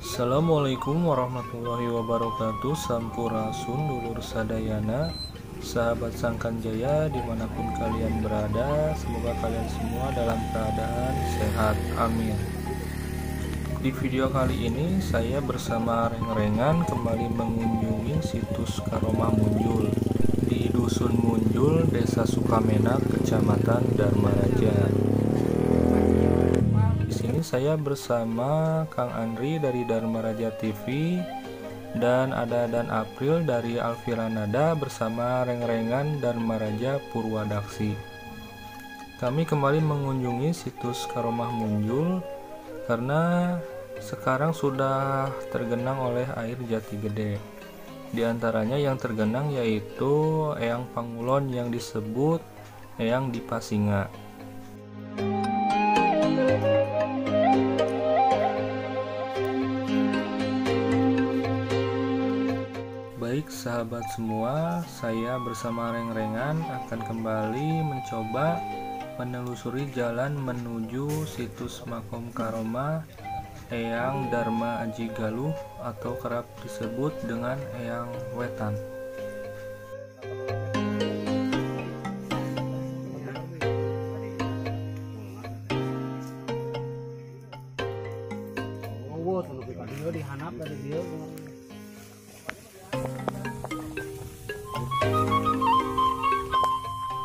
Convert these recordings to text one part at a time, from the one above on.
Assalamualaikum warahmatullahi wabarakatuh. Sampurasun dulur sadayana, sahabat Sangkanjaya dimanapun kalian berada, semoga kalian semua dalam keadaan sehat, amin. Di video kali ini saya bersama Reng-Rengan kembali mengunjungi situs Karomah Munjul di Dusun Munjul, Desa Sukamenak, Kecamatan Dharmaraja. Di sini saya bersama Kang Andri dari Dharmaraja TV dan ada Dan April dari Alfiranada bersama Reng-Rengan Dharmaraja Purwadaksi. Kami kembali mengunjungi situs Karomah Munjul karena sekarang sudah tergenang oleh air jati gede. Di antaranya yang tergenang yaitu Eyang Pangulon yang disebut Eyang Dipasinga. Baik sahabat semua, saya bersama Reng-Rengan akan kembali mencoba menelusuri jalan menuju situs Makom Karomah Eyang Dharma Aji Galuh atau kerap disebut dengan Eyang Wetan.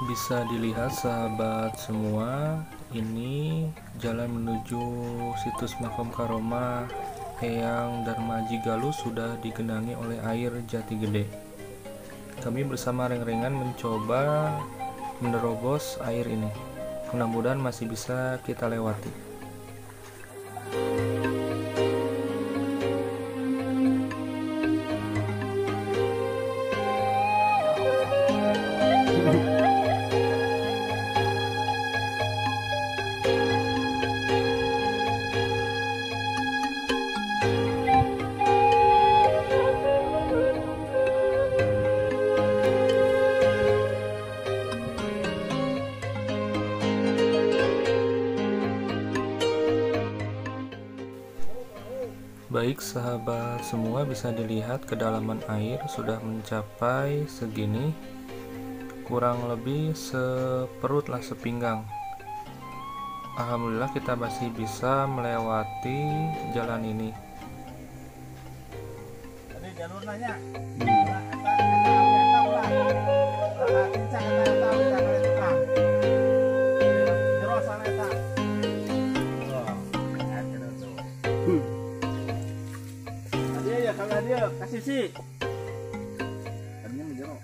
Bisa dilihat sahabat semua, ini jalan menuju situs Makom Karomah Eyang Dharma Aji Galuh sudah digenangi oleh air jati gede. Kami bersama Reng-Rengan mencoba menerobos air ini. Mudah-mudahan masih bisa kita lewati. Baik sahabat semua, bisa dilihat kedalaman air sudah mencapai segini, kurang lebih seperut lah, sepinggang. Alhamdulillah kita masih bisa melewati jalan ini. Dia kasih sih. Tadinya menjerok.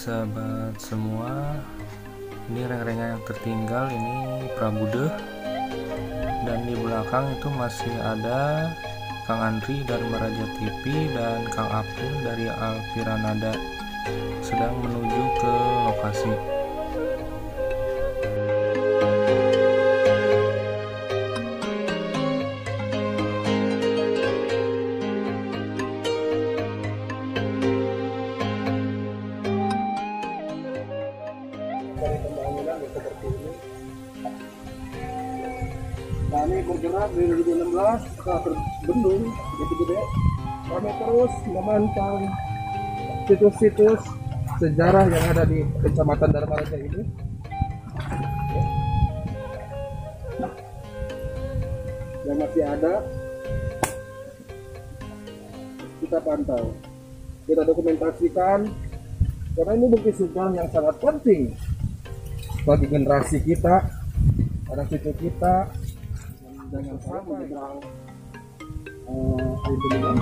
sahabat semua, ini reng-rengan yang tertinggal ini Prabude, dan di belakang itu masih ada Kang Andri dari Maraja TV dan Kang April dari Alfiranada sedang menuju ke lokasi. Dari pembangunan seperti ini. Kami bergerak dari 2016 setelah terbendung gede-gede. Kami terus memantau situs-situs sejarah yang ada di Kecamatan Dharmaraja ini. Yang masih ada, kita pantau, kita dokumentasikan, karena ini bukti sejarah yang sangat penting bagi generasi kita, anak cucu kita. Jangan sampai menyeberang air bendungan.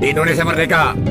Indonesia Merdeka!